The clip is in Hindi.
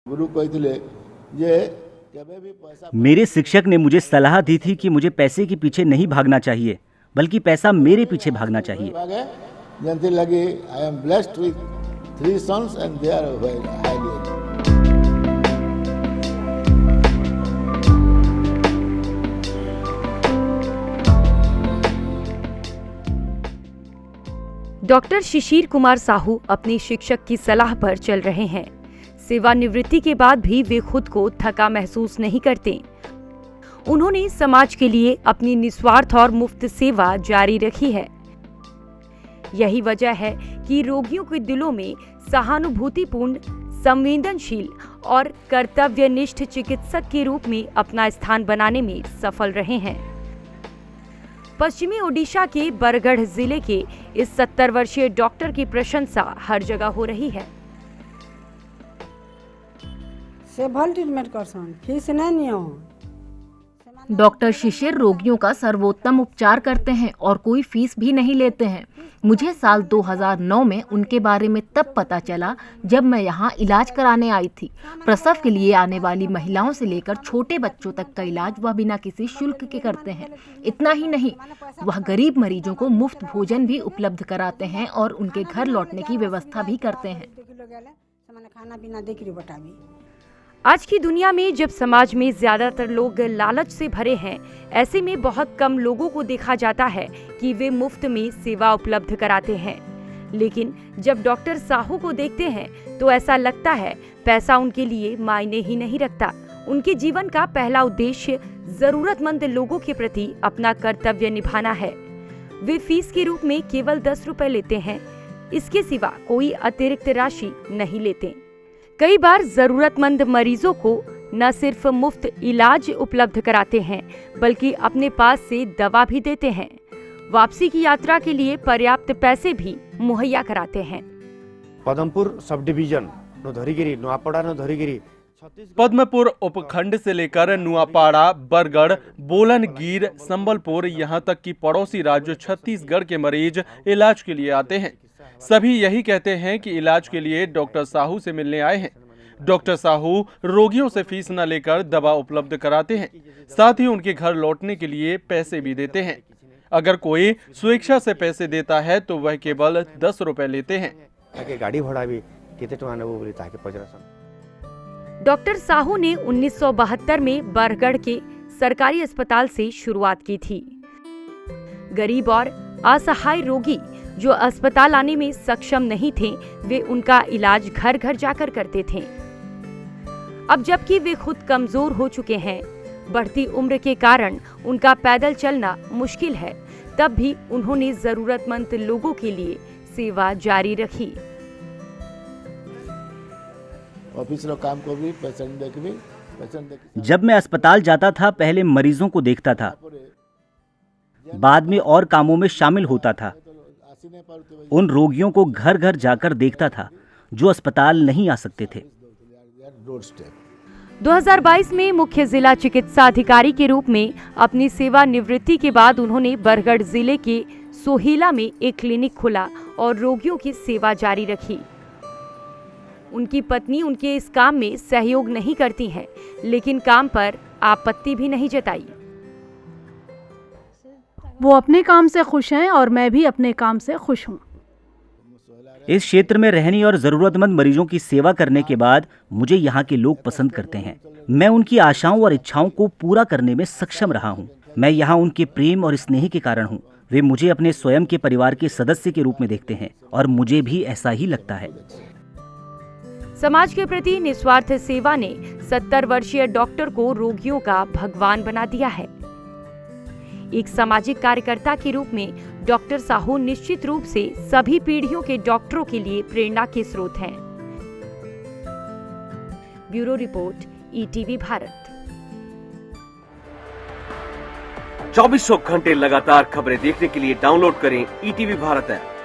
गुरु कहते जे मेरे शिक्षक ने मुझे सलाह दी थी कि मुझे पैसे के पीछे नहीं भागना चाहिए, बल्कि पैसा मेरे पीछे भागना चाहिए। जनते लगे I am blessed with 3 sons and they are highly educated। Doctor Shishir Kumar Sahu अपनी शिक्षक की सलाह पर चल रहे हैं। सेवानिवृत्ति के बाद भी वे खुद को थका महसूस नहीं करते। उन्होंने समाज के लिए अपनी निस्वार्थ और मुफ्त सेवा जारी रखी है। यही वजह है कि रोगियों के दिलों में सहानुभूतिपूर्ण, संवेदनशील और कर्तव्यनिष्ठ चिकित्सक के रूप में अपना स्थान बनाने में सफल रहे हैं। पश्चिमी ओडिशा के बरगढ़ जिले के इस 70 वर्षीय डॉक्टर की प्रशंसा हर जगह हो रही है। से भल ट्रीटमेंट करसन, फीस नहीं हो। डॉक्टर शिशिर रोगियों का सर्वोत्तम उपचार करते हैं और कोई फीस भी नहीं लेते हैं। मुझे साल 2009 में उनके बारे में तब पता चला जब मैं यहाँ इलाज कराने आई थी। प्रसव के लिए आने वाली महिलाओं से लेकर छोटे बच्चों तक का इलाज वह बिना किसी शुल्क के करते हैं। इतना ही नहीं, वह गरीब मरीजों को मुफ्त भोजन भी उपलब्ध कराते हैं और उनके घर लौटने की व्यवस्था भी करते हैं। आज की दुनिया में जब समाज में ज्यादातर लोग लालच से भरे हैं, ऐसे में बहुत कम लोगों को देखा जाता है कि वे मुफ्त में सेवा उपलब्ध कराते हैं। लेकिन जब डॉक्टर साहू को देखते हैं तो ऐसा लगता है पैसा उनके लिए मायने ही नहीं रखता। उनके जीवन का पहला उद्देश्य जरूरतमंद लोगों के प्रति अपना कर्तव्य निभाना है। वे फीस के रूप में केवल 10 रुपए लेते हैं, इसके सिवा कोई अतिरिक्त राशि नहीं लेते। कई बार जरूरतमंद मरीजों को न सिर्फ मुफ्त इलाज उपलब्ध कराते हैं, बल्कि अपने पास से दवा भी देते हैं। वापसी की यात्रा के लिए पर्याप्त पैसे भी मुहैया कराते हैं। पदमपुर सब डिवीजन नो धरीगिरी, नुआपाड़ा नो धरीगिरी, पद्मपुर उपखंड से लेकर नुआपाड़ा, बरगढ़, बोलनगीर, संबलपुर, यहाँ तक कि पड़ोसी राज्य छत्तीसगढ़ के मरीज इलाज के लिए आते हैं। सभी यही कहते हैं कि इलाज के लिए डॉक्टर साहू से मिलने आए हैं। डॉक्टर साहू रोगियों से फीस न लेकर दवा उपलब्ध कराते हैं, साथ ही उनके घर लौटने के लिए पैसे भी देते हैं। अगर कोई स्वेच्छा से पैसे देता है तो वह केवल 10 रुपए लेते हैं। गाड़ी भाड़ा भी डॉक्टर साहू ने 1972 में बरगढ़ के सरकारी अस्पताल से शुरुआत की थी। गरीब और असहाय रोगी जो अस्पताल आने में सक्षम नहीं थे, वे उनका इलाज घर घर जाकर करते थे। अब जबकि वे खुद कमजोर हो चुके हैं, बढ़ती उम्र के कारण उनका पैदल चलना मुश्किल है, तब भी उन्होंने जरूरतमंद लोगों के लिए सेवा जारी रखी। ऑफिस रो काम को भी पेशेंट देखबी, जब मैं अस्पताल जाता था पहले मरीजों को देखता था, बाद में और कामों में शामिल होता था। उन रोगियों को घर घर जाकर देखता था जो अस्पताल नहीं आ सकते थे। 2022 में मुख्य जिला चिकित्सा अधिकारी के रूप में अपनी सेवानिवृत्ति के बाद उन्होंने बरगढ़ जिले के सोहेला में एक क्लिनिक खोला और रोगियों की सेवा जारी रखी। उनकी पत्नी उनके इस काम में सहयोग नहीं करती हैं, लेकिन काम पर आपत्ति भी नहीं जताई। वो अपने काम से खुश हैं और मैं भी अपने काम से खुश हूँ। इस क्षेत्र में रहने और जरूरतमंद मरीजों की सेवा करने के बाद मुझे यहाँ के लोग पसंद करते हैं। मैं उनकी आशाओं और इच्छाओं को पूरा करने में सक्षम रहा हूँ। मैं यहाँ उनके प्रेम और स्नेह के कारण हूँ। वे मुझे अपने स्वयं के परिवार के सदस्य के रूप में देखते हैं और मुझे भी ऐसा ही लगता है। समाज के प्रति निस्वार्थ सेवा ने 70 वर्षीय डॉक्टर को रोगियों का भगवान बना दिया है। एक सामाजिक कार्यकर्ता के रूप में डॉक्टर साहू निश्चित रूप से सभी पीढ़ियों के डॉक्टरों के लिए प्रेरणा के स्रोत हैं। Bureau report, ETV Bharat. 24 घंटे लगातार खबरें देखने के लिए डाउनलोड करें ईटीवी भारत ऐप।